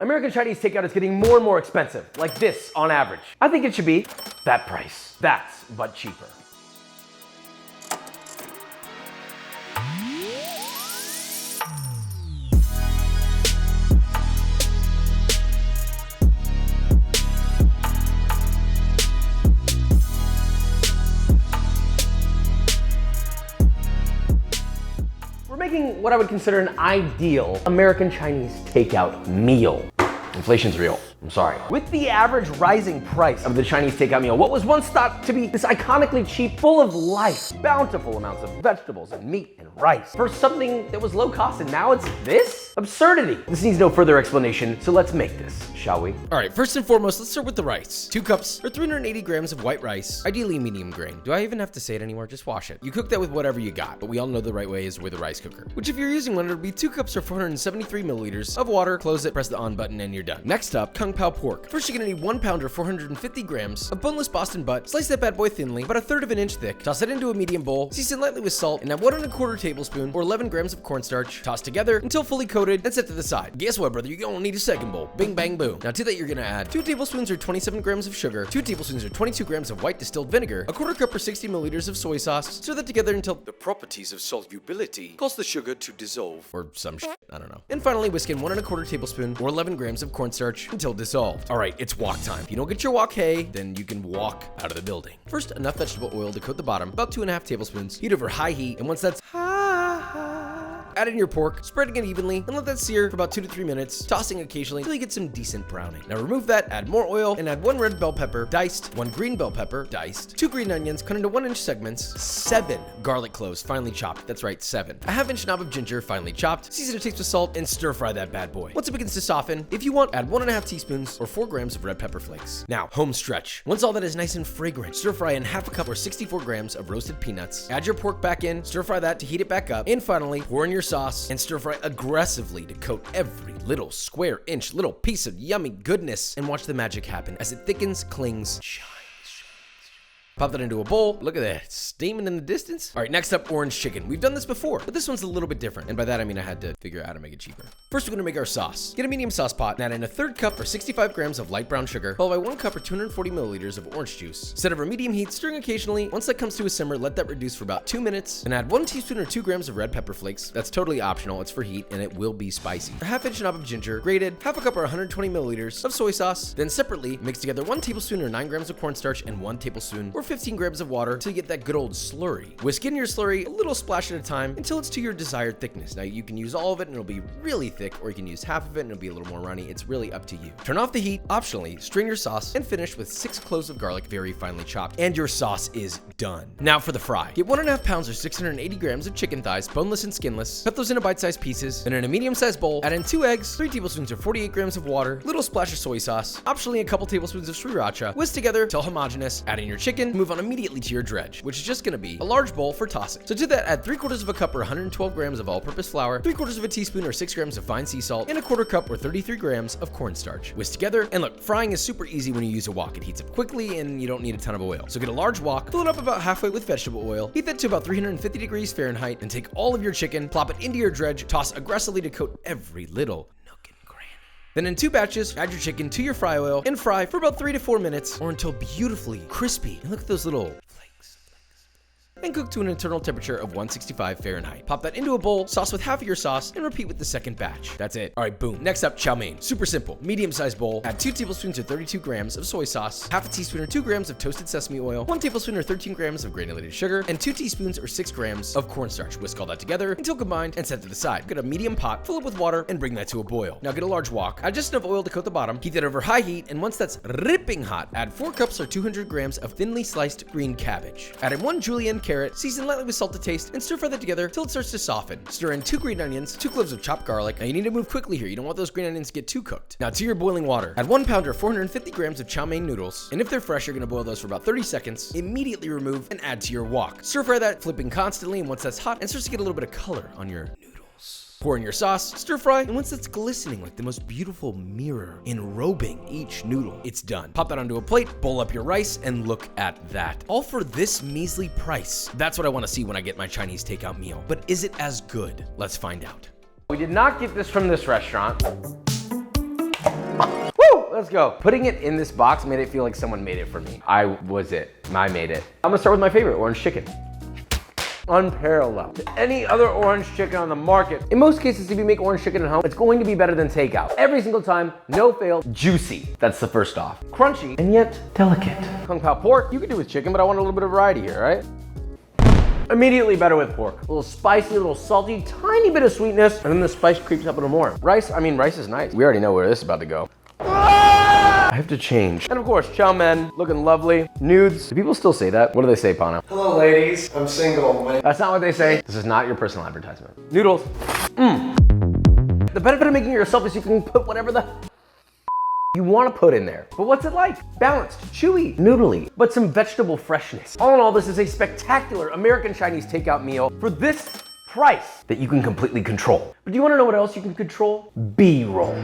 American Chinese takeout is getting more and more expensive, like this on average. I think it should be that price. That's but cheaper. Making what I would consider an ideal American Chinese takeout meal. Inflation's real. I'm sorry. With the average rising price of the Chinese takeout meal, what was once thought to be this iconically cheap, full of life, bountiful amounts of vegetables and meat and rice for something that was low cost, and now it's this? Absurdity. This needs no further explanation, so let's make this, shall we? All right, first and foremost, let's start with the rice. 2 cups or 380 grams of white rice, ideally medium grain. Do I even have to say it anymore? Just wash it. You cook that with whatever you got, but we all know the right way is with a rice cooker, which if you're using one, it'll be 2 cups or 473 milliliters of water. Close it, press the on button, and you're done. Next up, Kung Pao pork. First, you're gonna need 1 pound or 450 grams of boneless Boston butt. Slice that bad boy thinly, about 1/3 of an inch thick. Toss it into a medium bowl, season lightly with salt, and add 1 1/4 tablespoon or 11 grams of cornstarch. Toss together until fully coated, and set to the side. Guess what, brother? You're gonna need a second bowl. Bing, bang, boom. Now to that, you're gonna add 2 tablespoons or 27 grams of sugar, 2 tablespoons or 22 grams of white distilled vinegar, 1/4 cup or 60 milliliters of soy sauce. Stir that together until the properties of solubility cause the sugar to dissolve, or some shit, I don't know. And finally, whisk in 1 1/4 tablespoon or 11 grams of cornstarch until dissolved. All right, it's wok time. If you don't get your wok hay, then you can walk out of the building. First, enough vegetable oil to coat the bottom, about 2.5 tablespoons. Heat over high heat, and once that's add in your pork, spreading it evenly, and let that sear for about 2 to 3 minutes, tossing occasionally until you get some decent browning. Now remove that, add more oil, and add 1 red bell pepper, diced, 1 green bell pepper, diced, 2 green onions, cut into 1-inch segments, 7 garlic cloves, finely chopped. That's right, 7. A 1/2-inch knob of ginger, finely chopped. Season to taste with salt, and stir fry that bad boy. Once it begins to soften, if you want, add 1.5 teaspoons or 4 grams of red pepper flakes. Now, home stretch. Once all that is nice and fragrant, stir fry in 1/2 cup or 64 grams of roasted peanuts. Add your pork back in, stir fry that to heat it back up, and finally, pour in your sauce and stir fry aggressively to coat every little square inch, little piece of yummy goodness, and watch the magic happen as it thickens, clings, shines. Pop that into a bowl. Look at that, steaming in the distance. All right, next up, orange chicken. We've done this before, but this one's a little bit different. And by that, I mean I had to figure out how to make it cheaper. First, we're gonna make our sauce. Get a medium sauce pot and add in 1/3 cup or 65 grams of light brown sugar, followed by 1 cup or 240 milliliters of orange juice. Set over medium heat, stirring occasionally. Once that comes to a simmer, let that reduce for about 2 minutes, and add 1 teaspoon or 2 grams of red pepper flakes. That's totally optional, it's for heat, and it will be spicy. A 1/2-inch knob of ginger, grated, 1/2 cup or 120 milliliters of soy sauce. Then separately, mix together 1 tablespoon or 9 grams of cornstarch and 1 tablespoon or 15 grams of water to get that good old slurry. Whisk in your slurry a little splash at a time until it's to your desired thickness. Now you can use all of it and it'll be really thick, or you can use half of it and it'll be a little more runny. It's really up to you. Turn off the heat, optionally, strain your sauce, and finish with 6 cloves of garlic, very finely chopped, and your sauce is done. Now for the fry. Get 1.5 pounds or 680 grams of chicken thighs, boneless and skinless. Cut those into bite-sized pieces. Then in a medium-sized bowl, add in 2 eggs, 3 tablespoons or 48 grams of water, little splash of soy sauce, optionally a couple tablespoons of sriracha. Whisk together till homogeneous. Add in your chicken, move on immediately to your dredge, which is just gonna be a large bowl for tossing. So to that, add 3/4 of a cup or 112 grams of all-purpose flour, 3/4 of a teaspoon or 6 grams of fine sea salt, and 1/4 cup or 33 grams of cornstarch. Whisk together, and look, frying is super easy when you use a wok. It heats up quickly and you don't need a ton of oil. So get a large wok, fill it up about halfway with vegetable oil, heat that to about 350 degrees Fahrenheit, and take all of your chicken, plop it into your dredge, toss aggressively to coat every little nook and cranny. Then in 2 batches, add your chicken to your fry oil and fry for about 3 to 4 minutes, or until beautifully crispy. And look at those little and cook to an internal temperature of 165 Fahrenheit. Pop that into a bowl, sauce with half of your sauce, and repeat with the second batch. That's it. All right, boom. Next up, chow mein. Super simple. Medium-sized bowl. Add 2 tablespoons or 32 grams of soy sauce, 1/2 teaspoon or 2 grams of toasted sesame oil, 1 tablespoon or 13 grams of granulated sugar, and 2 teaspoons or 6 grams of cornstarch. Whisk all that together until combined and set to the side. Get a medium pot, fill it with water, and bring that to a boil. Now get a large wok. Add just enough oil to coat the bottom. Heat that over high heat, and once that's ripping hot, add 4 cups or 200 grams of thinly sliced green cabbage. Add in 1 julienne carrot, season lightly with salt to taste, and stir fry that together till it starts to soften. Stir in 2 green onions, 2 cloves of chopped garlic. Now you need to move quickly here. You don't want those green onions to get too cooked. Now to your boiling water, add 1 pound or 450 grams of chow mein noodles, and if they're fresh, you're gonna boil those for about 30 seconds. Immediately remove and add to your wok. Stir fry that, flipping constantly, and once that's hot and starts to get a little bit of color on your noodles, pour in your sauce, stir fry, and once that's glistening like the most beautiful mirror enrobing each noodle, it's done. Pop that onto a plate, bowl up your rice, and look at that. All for this measly price. That's what I want to see when I get my Chinese takeout meal. But is it as good? Let's find out. We did not get this from this restaurant. let's go. Putting it in this box made it feel like someone made it for me. I made it. I'm gonna start with my favorite, orange chicken. Unparalleled to any other orange chicken on the market. In most cases, if you make orange chicken at home, it's going to be better than takeout. Every single time, no fail, juicy. That's the first off. Crunchy, and yet delicate. Kung Pao pork, you could do with chicken, but I want a little bit of variety here, right? Immediately better with pork. A little spicy, a little salty, tiny bit of sweetness, and then the spice creeps up a little more. Rice is nice. We already know where this is about to go. I have to change. And of course, chow mein, looking lovely. Nudes. Do people still say that? What do they say, Pano? Hello, ladies. I'm single. That's not what they say. This is not your personal advertisement. Noodles. The benefit of making it yourself is you can put whatever the you want to put in there. But what's it like? Balanced, chewy, noodly, but some vegetable freshness. All in all, this is a spectacular American Chinese takeout meal for this price that you can completely control. But do you want to know what else you can control? B-roll.